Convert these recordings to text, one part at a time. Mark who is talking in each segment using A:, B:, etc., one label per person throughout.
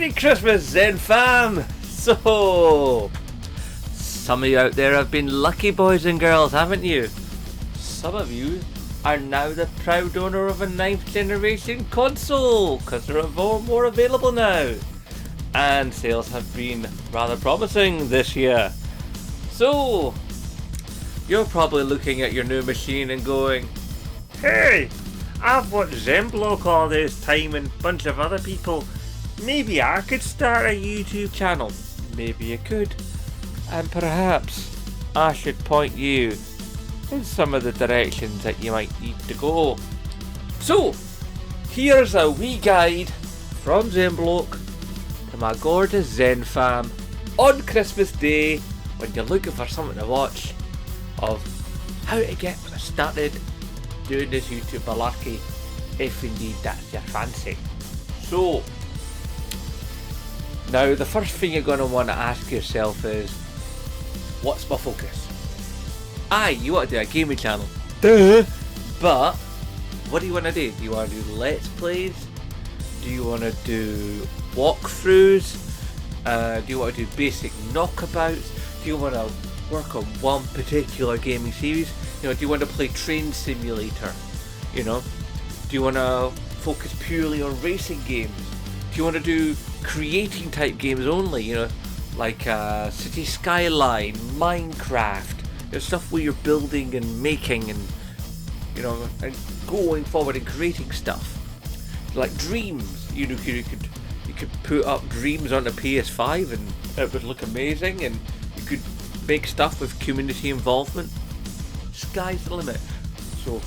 A: Merry Christmas, Zen fam! So, some of you out there have been lucky boys and girls, haven't you? Some of you are now the proud owner of a 9th generation console, because there are more available now. And sales have been rather promising this year. So, you're probably looking at your new machine and going, hey, I've watched Zenblock all this time and a bunch of other people. Maybe I could start a YouTube channel. Maybe you could. And perhaps I should point you in some of the directions that you might need to go. So, here's a wee guide from Zenblock to my gorgeous Zen fam on Christmas Day when you're looking for something to watch of how to get started doing this YouTube malarkey, if indeed that's your fancy. So, now the first thing you're going to want to ask yourself is, what's my focus? Aye, you want to do a gaming channel. Duh! But, what do you want to do? Do you want to do let's plays? Do you want to do walkthroughs? Do you want to do basic knockabouts? Do you want to work on one particular gaming series? You know, do you want to play Train Simulator? You know, do you want to focus purely on racing games? Do you want to do creating type games only? You know, like City Skyline, Minecraft, you know, stuff where you're building and making and, you know, and going forward and creating stuff. Like Dreams, you know, you could put up Dreams on a PS5 and it would look amazing, and you could make stuff with community involvement. Sky's the limit. So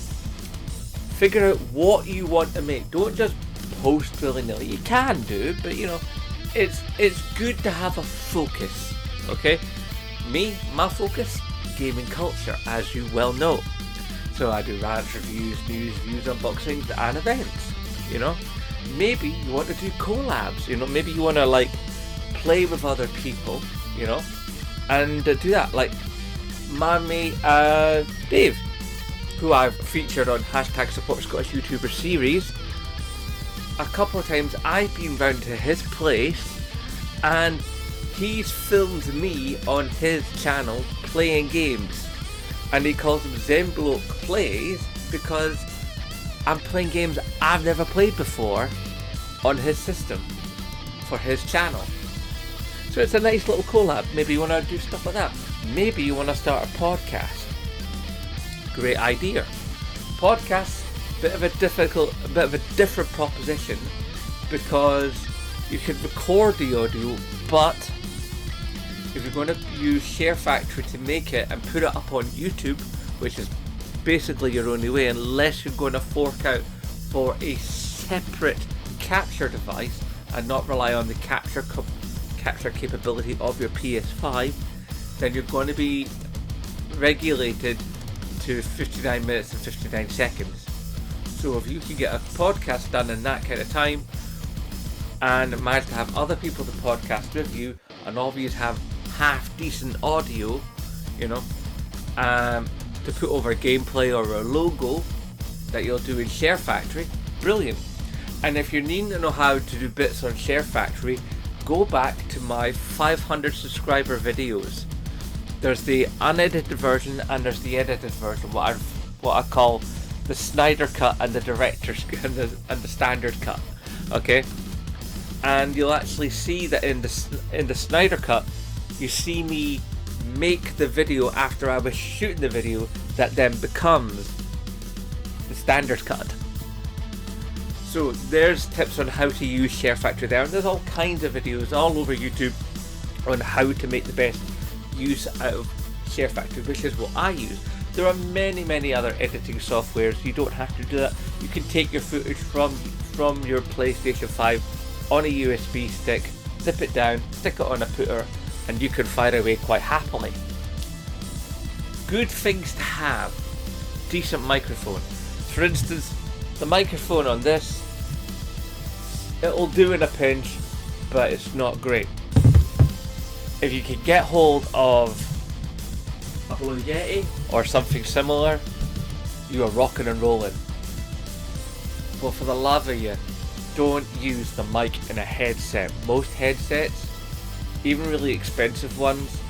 A: figure out what you want to make. Don't just post willy-nilly. You can do, but you know, it's good to have a focus. Okay, my focus, gaming culture, as you well know. So I do rants, reviews, news, views, unboxings, and events. You know, maybe you want to do collabs. You know, maybe you want to like play with other people. You know, and do that. Like my mate Dave, who I've featured on #support Scottish YouTuber series. A couple of times I've been round to his place and he's filmed me on his channel playing games, and he calls them Zenblock Plays because I'm playing games I've never played before on his system for his channel. So it's a nice little collab. Maybe you want to do stuff like that. Maybe you want to start a podcast. Great idea. Podcast, bit of a different proposition, because you can record the audio, but if you're going to use Share Factory to make it and put it up on YouTube, which is basically your only way, unless you're going to fork out for a separate capture device and not rely on the capture capability of your PS5, then you're going to be regulated to 59 minutes and 59 seconds. So if you can get a podcast done in that kind of time and manage to have other people to podcast with you, and all of you have half decent audio, you know, to put over gameplay or a logo that you'll do in Share Factory, brilliant. And if you're needing to know how to do bits on Share Factory, go back to my 500 subscriber videos. There's the unedited version and there's the edited version, what I call the Snyder cut and the director's and the standard cut. Okay, and you'll actually see that in the Snyder cut, you see me make the video after I was shooting the video that then becomes the standard cut. So there's tips on how to use Share Factory there, and there's all kinds of videos all over YouTube on how to make the best use out of Share Factory, which is what I use. There are many other editing softwares. You don't have to do that. You can take your footage from your PlayStation 5 on a USB stick, zip it down, stick it on a pooter, and you can fire away quite happily. Good things to have. Decent microphone. For instance, the microphone on this, it'll do in a pinch, but it's not great. If you can get hold of a Blue Yeti or something similar, you are rocking and rolling. But for the love of you, don't use the mic in a headset. Most headsets, even really expensive ones,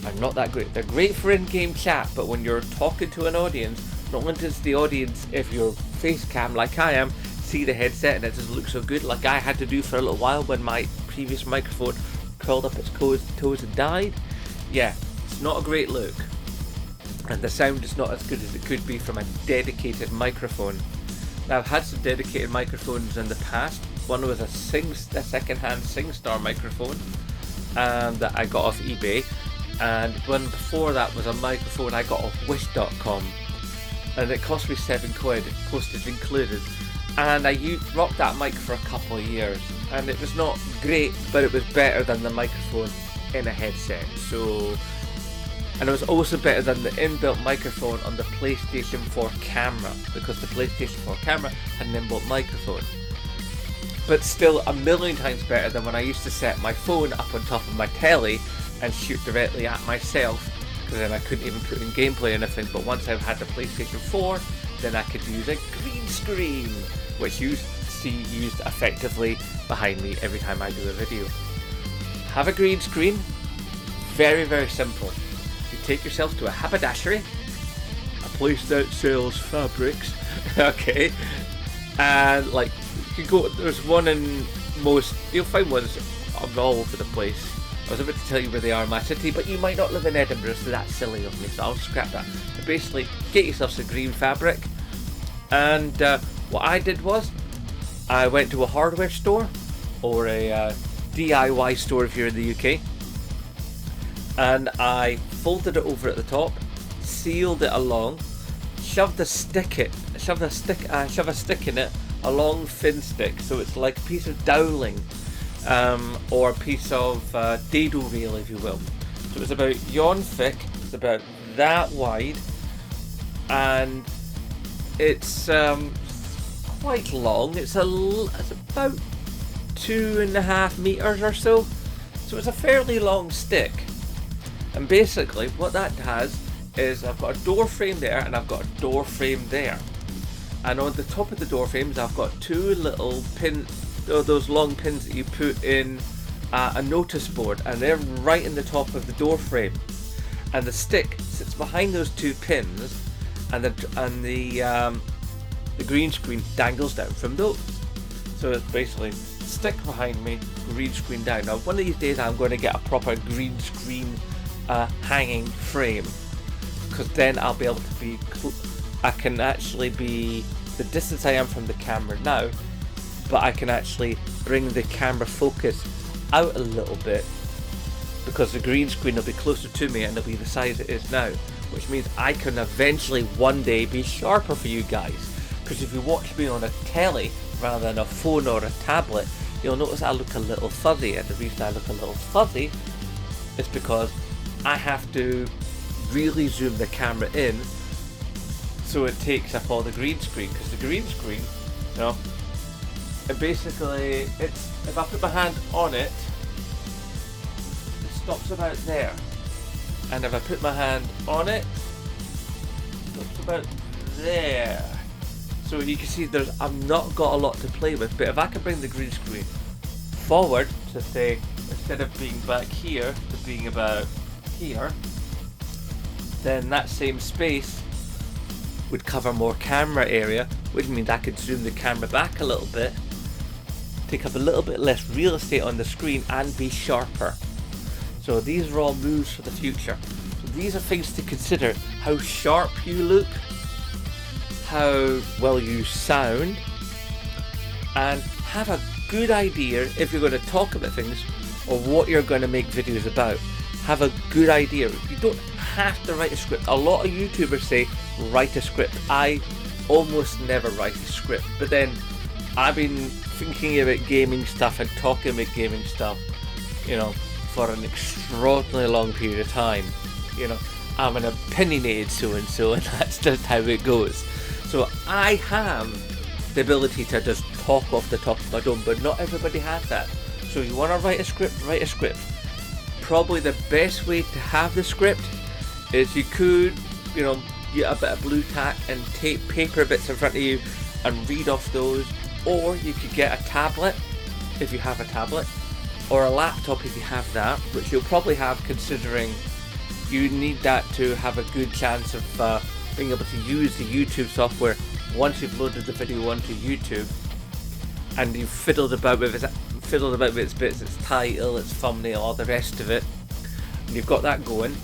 A: are not that great. They're great for in-game chat, but when you're talking to an audience, not only does the audience, if you're face cam like I am, see the headset and it doesn't look so good, like I had to do for a little while when my previous microphone curled up its toes and died. Yeah, it's not a great look, and the sound is not as good as it could be from a dedicated microphone. Now, I've had some dedicated microphones in the past. One was a second-hand SingStar microphone that I got off eBay, and one before that was a microphone I got off Wish.com, and it cost me £7, postage included. And I rocked that mic for a couple of years, and it was not great, but it was better than the microphone in a headset. So, and it was also better than the inbuilt microphone on the PlayStation 4 camera, because the PlayStation 4 camera had an inbuilt microphone. But still a million times better than when I used to set my phone up on top of my telly and shoot directly at myself, because then I couldn't even put in gameplay or anything. But once I've had the PlayStation 4, then I could use a green screen, which you see used effectively behind me every time I do a video. Have a green screen. Very, very simple. You take yourself to a haberdashery, a place that sells fabrics, okay, and like you can go, there's one in most, you'll find ones all over the place. I was about to tell you where they are in my city, but you might not live in Edinburgh, so that's silly of me, so I'll scrap that. But basically, get yourself some green fabric, and what I did was, I went to a hardware store, or a DIY store if you're in the UK, and I folded it over at the top, sealed it along, shoved a stick in it, a long thin stick, so it's like a piece of doweling, or a piece of dado rail, if you will. So it's about yon thick, it's about that wide, and it's quite long. It's about 2.5 meters or so. So it's a fairly long stick. And basically what that has is I've got a door frame there and I've got a door frame there. And on the top of the door frames I've got two little pins, those long pins that you put in a notice board, and they're right in the top of the door frame. And the stick sits behind those two pins, and the green screen dangles down from those. So it's basically stick behind me, green screen down. Now one of these days I'm going to get a proper green screen hanging frame, because then I'll be able to be, I can actually be the distance I am from the camera now, but I can actually bring the camera focus out a little bit, because the green screen will be closer to me and it'll be the size it is now, which means I can eventually one day be sharper for you guys. Because if you watch me on a telly rather than a phone or a tablet, you'll notice I look a little fuzzy, and the reason I look a little fuzzy is because I have to really zoom the camera in so it takes up all the green screen, because the green screen, you know, it basically, it's, if I put my hand on it, it stops about there, and if I put my hand on it, it stops about there. So you can see I've not got a lot to play with, but if I can bring the green screen forward to say, instead of being back here to being about here, then that same space would cover more camera area, which means I could zoom the camera back a little bit, take up a little bit less real estate on the screen, and be sharper. So these are all moves for the future. So these are things to consider: how sharp you look, how well you sound, and have a good idea if you're going to talk about things or what you're going to make videos about. Have a good idea. You don't have to write a script. A lot of YouTubers say write a script. I almost never write a script, but then I've been thinking about gaming stuff and talking about gaming stuff, you know, for an extraordinarily long period of time. You know, I'm an opinionated so-and-so, and that's just how it goes. So I have the ability to just talk off the top of my dome, but not everybody has that. So you want to write a script, write a script. Probably the best way to have the script is you could, you know, get a bit of blue tack and tape paper bits in front of you and read off those, or you could get a tablet if you have a tablet, or a laptop if you have that, which you'll probably have, considering you need that to have a good chance of being able to use the YouTube software once you've loaded the video onto YouTube and you've fiddled about with its bits, its title, its thumbnail, all the rest of it, and you've got that going.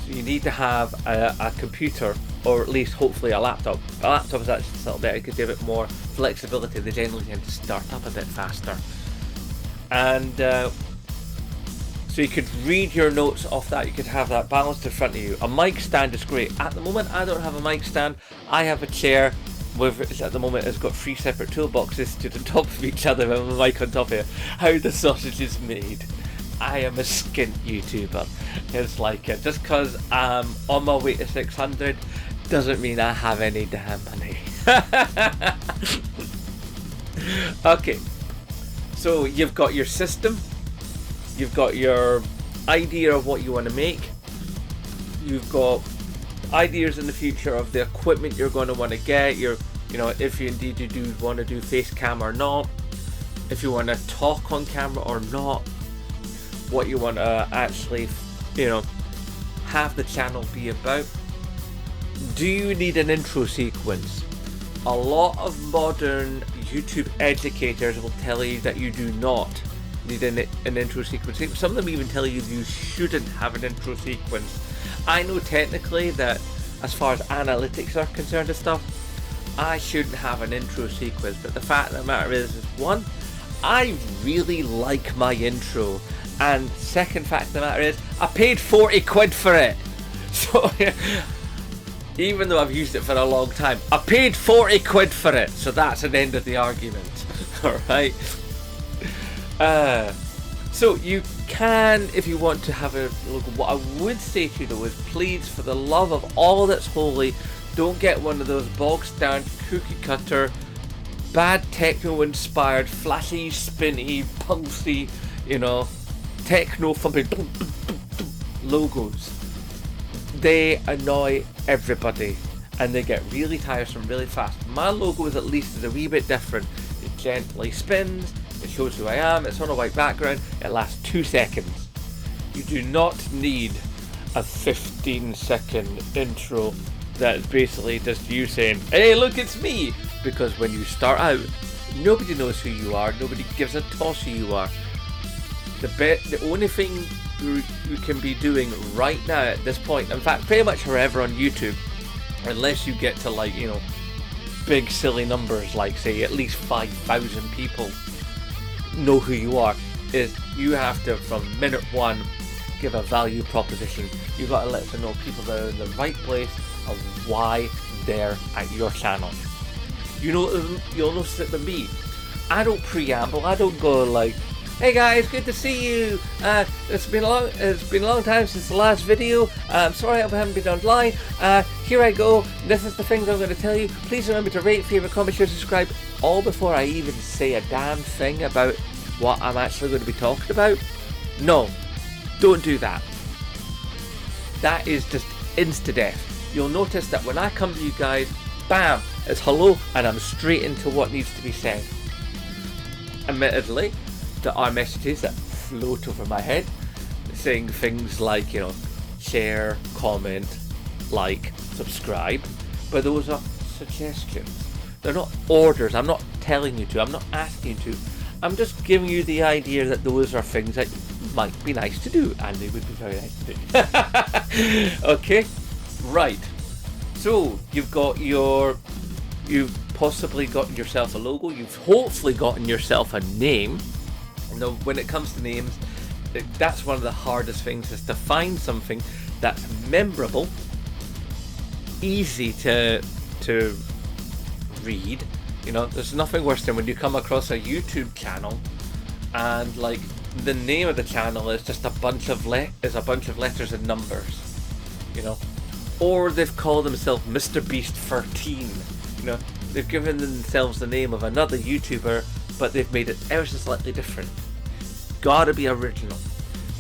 A: So you need to have a computer, or at least hopefully a laptop. A laptop is actually a little bit, it could give it more flexibility. They generally tend to start up a bit faster. And so you could read your notes off that, you could have that balanced in front of you. A mic stand is great. At the moment I don't have a mic stand, I have a chair with, at the moment it's got 3 separate toolboxes to the top of each other with a mic on top of it. How the sausage is made. I am a skint YouTuber. It's like, just because I'm on my way to 600 doesn't mean I have any damn money. Okay, so you've got your system, you've got your idea of what you want to make, you've got ideas in the future of the equipment you're going to want to get, you know, if you indeed do want to do face cam or not, if you want to talk on camera or not, what you want to actually, you know, have the channel be about. Do you need an intro sequence? A lot of modern YouTube educators will tell you that you do not need an intro sequence. Some of them even tell you you shouldn't have an intro sequence. I know technically that as far as analytics are concerned and stuff, I shouldn't have an intro sequence, but the fact of the matter is one, I really like my intro, and second fact of the matter is I paid 40 quid for it. So even though I've used it for a long time, I paid 40 quid for it, so that's an end of the argument. Alright, so you can, if you want to have a look, what I would say to you though is, please, for the love of all that's holy, don't get one of those bog standard cookie cutter bad techno inspired flashy spinny pulsy, you know, techno thumping logos. They annoy everybody and they get really tiresome really fast. My logo is at least a wee bit different. It gently spins, it shows who I am, it's on a white background, it lasts 2 seconds. You do not need a 15-second intro that's basically just you saying, hey look, it's me, because when you start out nobody knows who you are, nobody gives a toss who you are. The only thing you can be doing right now at this point, in fact pretty much forever on YouTube, unless you get to, like, you know, big silly numbers like say at least 5,000 people know who you are, is you have to from minute one give a value proposition. You've got to let them know people that are in the right place of why they're at your channel. You know, you'll notice that with me, I don't preamble, I don't go like, hey guys, good to see you. It's been a long time since the last video. I'm sorry I haven't been online. Here I go. This is the things I'm going to tell you. Please remember to rate, favorite, comment, share, subscribe. All before I even say a damn thing about what I'm actually going to be talking about. No, don't do that. That is just insta-death. You'll notice that when I come to you guys, bam, it's hello, and I'm straight into what needs to be said. Admittedly, there are messages that float over my head saying things like, you know, share, comment, like, subscribe, but those are suggestions. They're not orders. I'm not telling you to, I'm not asking you to, I'm just giving you the idea that those are things that might be nice to do, and they would be very nice to do. Okay, right, so you've possibly gotten yourself a logo, you've hopefully gotten yourself a name. Now, when it comes to names, that's one of the hardest things, is to find something that's memorable, easy to read. You know, there's nothing worse than when you come across a YouTube channel and like the name of the channel is just a bunch of letters and numbers, you know, or they've called themselves Mr. Beast 13. You know, they've given themselves the name of another YouTuber, but they've made it ever so slightly different. Gotta be original.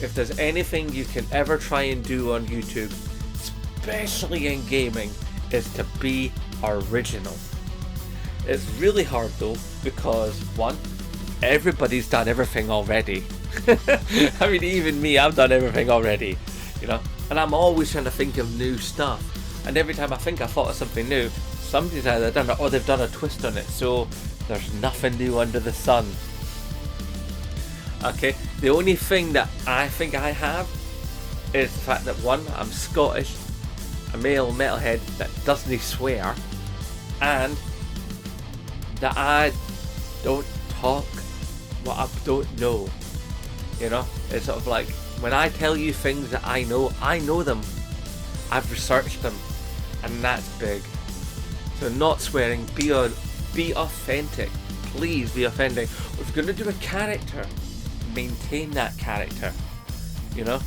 A: If there's anything you can ever try and do on YouTube, especially in gaming, is to be original. It's really hard though, because one, everybody's done everything already. I mean, even me, I've done everything already, you know, and I'm always trying to think of new stuff. And every time I think I thought of something new, somebody's either done it or they've done a twist on it. So there's nothing new under the sun. Okay, the only thing that I think I have is the fact that one, I'm Scottish, a male metalhead that doesn't swear, and that I don't talk what I don't know. You know, it's sort of like when I tell you things that I know them. I've researched them, and that's big. So not swearing, be authentic. Please be authentic. If you're gonna do a character, maintain that character. You know,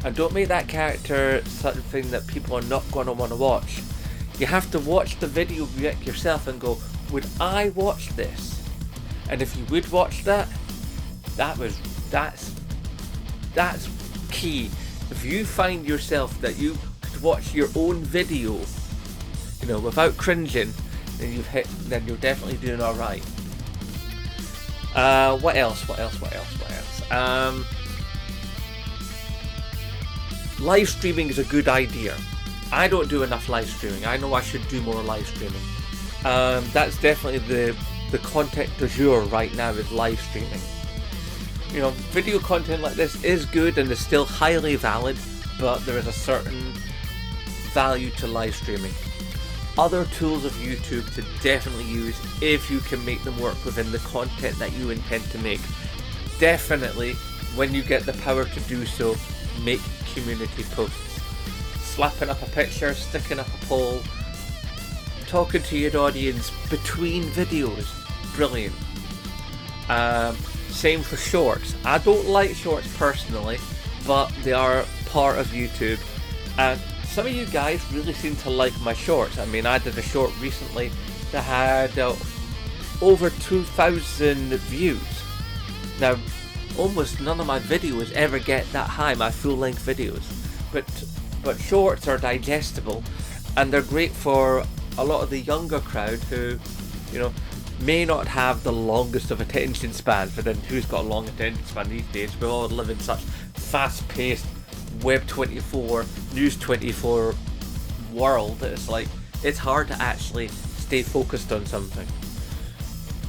A: and don't make that character something that people are not going to want to watch. You have to watch the video yourself and go, would I watch this? And if you would watch that, that's key. If you find yourself that you could watch your own video, you know, without cringing, then you're definitely doing all right. What else? Live streaming is a good idea. I don't do enough live streaming. I know I should do more live streaming. That's definitely the content du jour right now, is live streaming. You know, video content like this is good and is still highly valid, but there is a certain value to live streaming. Other tools of YouTube to definitely use if you can make them work within the content that you intend to make. Definitely, when you get the power to do so, make community posts. Slapping up a picture, sticking up a poll, talking to your audience between videos. Brilliant. Same for shorts. I don't like shorts personally, but they are part of YouTube. And some of you guys really seem to like my shorts. I mean, I did a short recently that had over 2,000 views. Now, almost none of my videos ever get that high, my full-length videos. But shorts are digestible, and they're great for a lot of the younger crowd who, you know, may not have the longest of attention spans. But then who's got a long attention span these days? We all live in such fast-paced Web 24, News 24 world that it's like, it's hard to actually stay focused on something.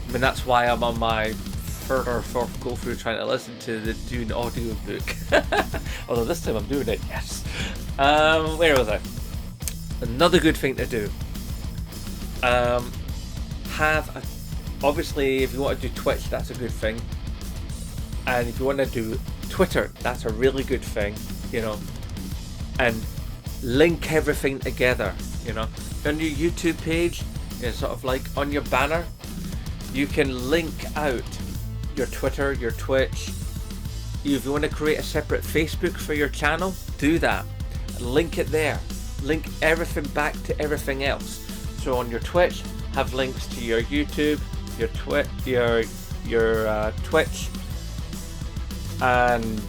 A: I mean, that's why I'm on my third or fourth go through trying to listen to the Dune audiobook. Although this time I'm doing it, yes. Where was I? Another good thing to do. Obviously, if you want to do Twitch, that's a good thing. And if you want to do Twitter, that's a really good thing, you know. And link everything together, you know. On your YouTube page, it's sort of like on your banner, you can link out your Twitter, your Twitch. If you want to create a separate Facebook for your channel, do that. Link it there. Link everything back to everything else. So on your Twitch, have links to your YouTube, your Twitch, and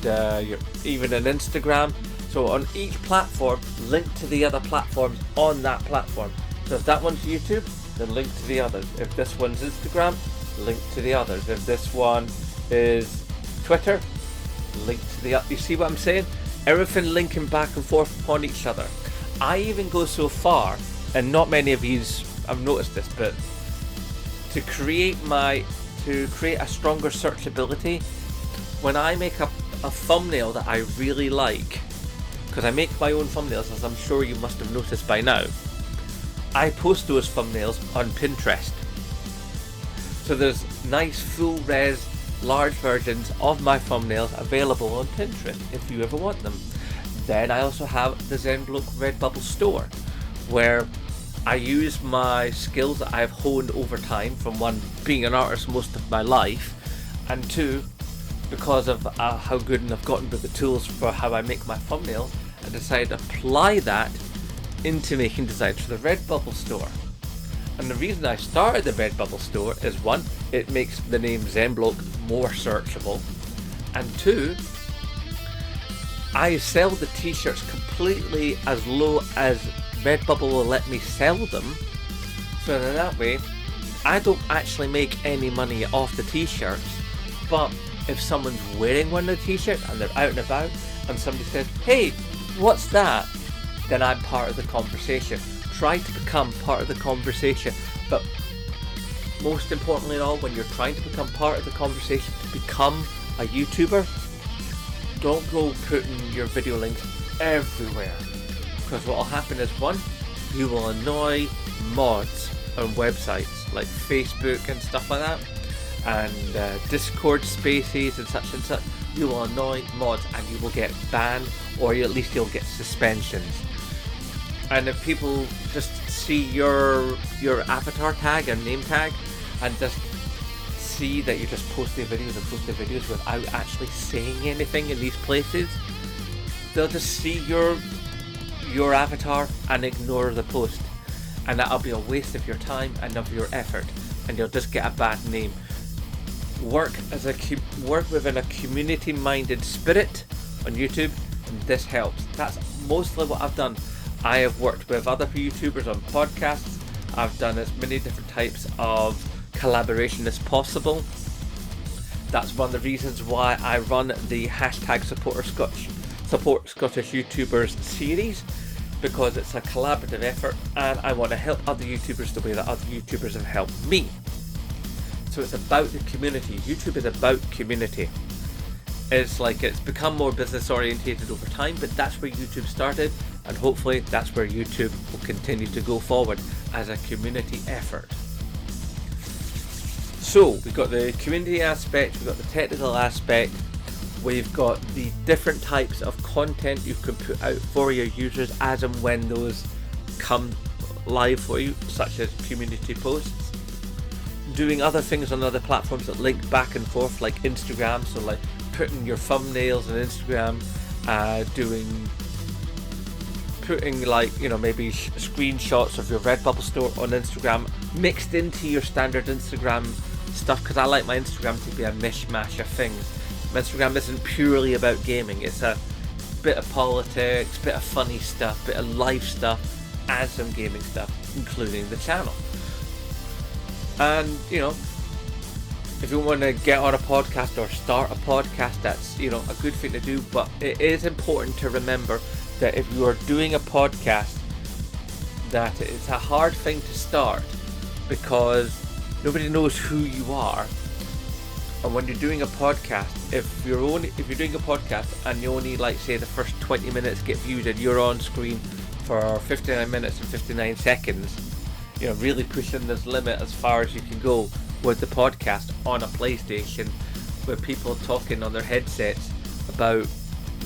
A: even an Instagram. So on each platform, link to the other platforms on that platform. So if that one's YouTube, then link to the others. If this one's Instagram, link to the others. If this one is Twitter, link to the other. You see what I'm saying? Everything linking back and forth upon each other. I even go so far, and not many of you have noticed this, but to create a stronger searchability, when I make a thumbnail that I really like, because I make my own thumbnails, as I'm sure you must have noticed by now, I post those thumbnails on Pinterest. So there's nice full res large versions of my thumbnails available on Pinterest if you ever want them. Then I also have the ZenBlock Redbubble store, where I use my skills that I've honed over time, from one, being an artist most of my life, and two, because of how good I've gotten with the tools for how I make my thumbnails, I decided to apply that into making designs for the Redbubble store. And the reason I started the Redbubble store is, one, it makes the name ZenBlock more searchable, and two, I sell the t-shirts completely as low as Redbubble will let me sell them, so that way I don't actually make any money off the t-shirts, but if someone's wearing one of the t-shirts and they're out and about and somebody says, hey, what's that? Then I'm part of the conversation. Try to become part of the conversation. But most importantly of all, when you're trying to become part of the conversation, to become a YouTuber, don't go putting your video links everywhere. Because what will happen is, one, you will annoy mods on websites like Facebook and stuff like that, and Discord spaces and such. You will annoy mods and you will get banned, or at least you'll get suspensions. And if people just see your avatar tag and name tag and just see that you're just posting videos without actually saying anything in these places, they'll just see your avatar and ignore the post, and that'll be a waste of your time and of your effort, and you'll just get a bad name. Work within a community-minded spirit on YouTube, and this helps. That's mostly what I've done. I have worked with other YouTubers on podcasts. I've done as many different types of collaboration as possible. That's one of the reasons why I run the hashtag support Scottish YouTubers series, because it's a collaborative effort and I want to help other YouTubers the way that other YouTubers have helped me. So it's about the community. YouTube is about community. It's become more business orientated over time, but that's where YouTube started, and hopefully that's where YouTube will continue to go forward, as a community effort. So we've got the community aspect, we've got the technical aspect, we've got the different types of content you can put out for your users as and when those come live for you, such as community posts. Doing other things on other platforms that link back and forth, like Instagram, so like putting your thumbnails on Instagram, putting like, maybe screenshots of your Redbubble store on Instagram mixed into your standard Instagram stuff, because I like my Instagram to be a mishmash of things. My Instagram isn't purely about gaming, it's a bit of politics, bit of funny stuff, bit of life stuff, and some gaming stuff, including the channel. And if you want to get on a podcast or start a podcast, that's a good thing to do, but it is important to remember that if you are doing a podcast, that it's a hard thing to start, because nobody knows who you are. And when you're doing a podcast, if you're doing a podcast and you only, like, say the first 20 minutes get viewed and you're on screen for 59 minutes and 59 seconds, really pushing this limit as far as you can go with the podcast on a PlayStation, with people talking on their headsets about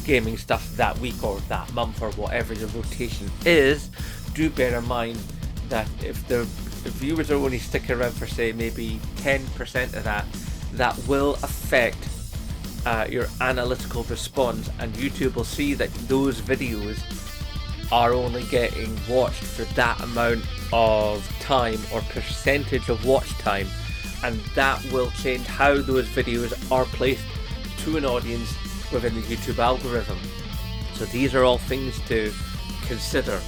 A: gaming stuff that week or that month or whatever the rotation is, do bear in mind that if the viewers are only sticking around for, say, maybe 10% of that will affect your analytical response, and YouTube will see that those videos are only getting watched for that amount of time or percentage of watch time, and that will change how those videos are placed to an audience within the YouTube algorithm. So these are all things to consider.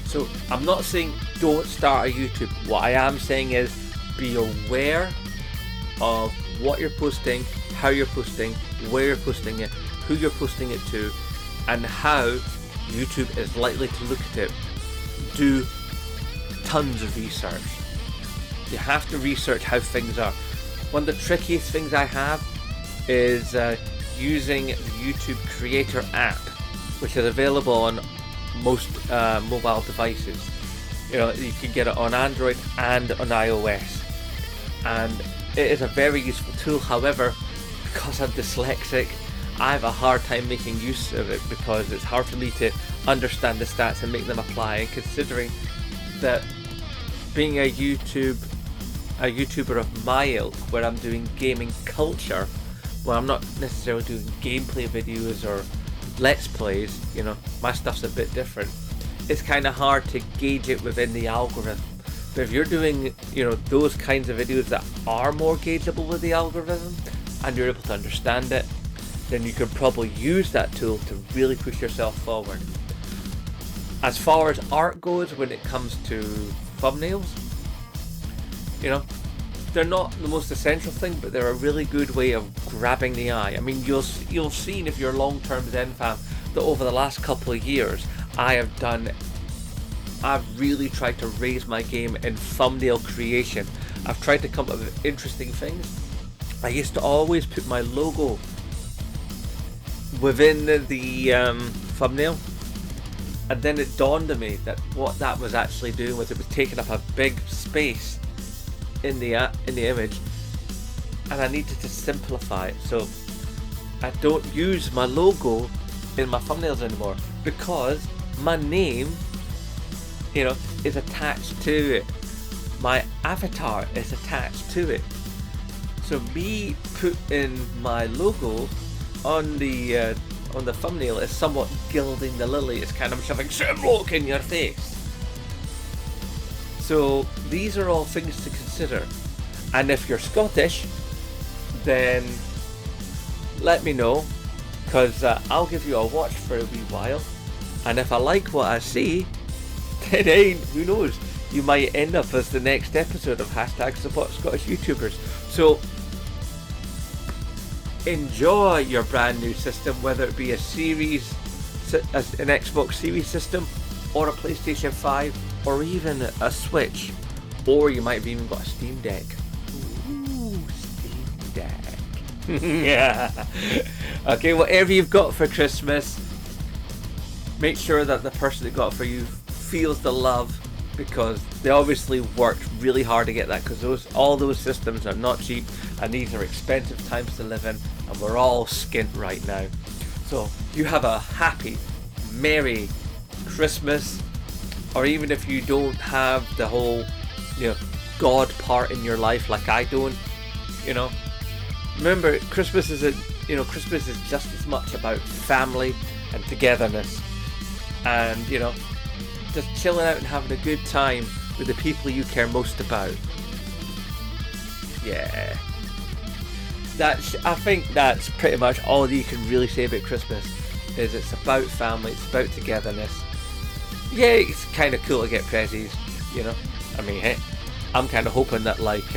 A: So I'm not saying don't start a YouTube. What I am saying is be aware of what you're posting, how you're posting, where you're posting it, who you're posting it to, and how YouTube is likely to look at it. Do tons of research. You have to research how things are. One of the trickiest things I have is using the YouTube Creator app, which is available on most mobile devices. You can get it on Android and on iOS, and it is a very useful tool. However, because I'm dyslexic, I have a hard time making use of it, because it's hard for me to understand the stats and make them apply, and considering that being a YouTuber of my ilk, where I'm doing gaming culture, well, I'm not necessarily doing gameplay videos or let's plays, my stuff's a bit different. It's kind of hard to gauge it within the algorithm. But if you're doing, those kinds of videos that are more gaugeable with the algorithm, and you're able to understand it, then you can probably use that tool to really push yourself forward. As far as art goes, when it comes to thumbnails, You know, they're not the most essential thing, but they're a really good way of grabbing the eye. I mean, you'll seen if you're a long-term Zen fan that over the last couple of years I've really tried to raise my game in thumbnail creation. I've tried to come up with interesting things. I used to always put my logo within the thumbnail, and then it dawned on me that what that was actually doing was it was taking up a big space in the image, and I needed to simplify it. So I don't use my logo in my thumbnails anymore because my name, you know, is attached to it. My avatar is attached to it. So me putting my logo on the thumbnail is somewhat gilding the lily. It's kind of shoving shamrock in your face. So these are all things to consider. And if you're Scottish, then let me know, because I'll give you a watch for a wee while. And if I like what I see, then hey, who knows, you might end up as the next episode of #Support Scottish YouTubers. So enjoy your brand new system, whether it be an Xbox Series system, or a PlayStation 5, or even a Switch, or you might have even got a Steam Deck. Ooh, Steam Deck. Yeah. Okay, whatever you've got for Christmas, make sure that the person that got it for you feels the love, because they obviously worked really hard to get that, because all those systems are not cheap, and these are expensive times to live in, and we're all skint right now. So you have a happy, merry Christmas, or even if you don't have the whole, you know, God part in your life like I don't, you know, remember Christmas is just as much about family and togetherness, and you know, just chilling out and having a good time with the people you care most about. Yeah, I think that's pretty much all that you can really say about Christmas. Is it's about family, it's about togetherness. Yeah, it's kind of cool to get prezzies, you know. I mean, hey, I'm kind of hoping that like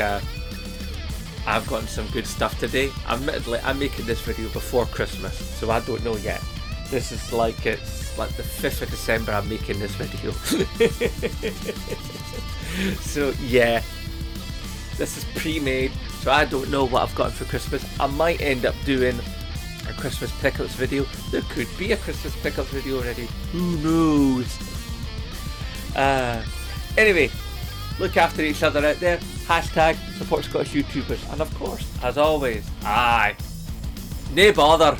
A: I've gotten some good stuff today. Admittedly, I'm making this video before Christmas, so I don't know yet. This is like, it's like the 5th of December I'm making this video. So yeah, this is pre-made, so I don't know what I've gotten for Christmas. I might end up doing a Christmas pickups video. There could be a Christmas pickups video already. Who knows? Anyway, look after each other out there. #Support Scottish YouTubers. And of course, as always, aye, nae bother.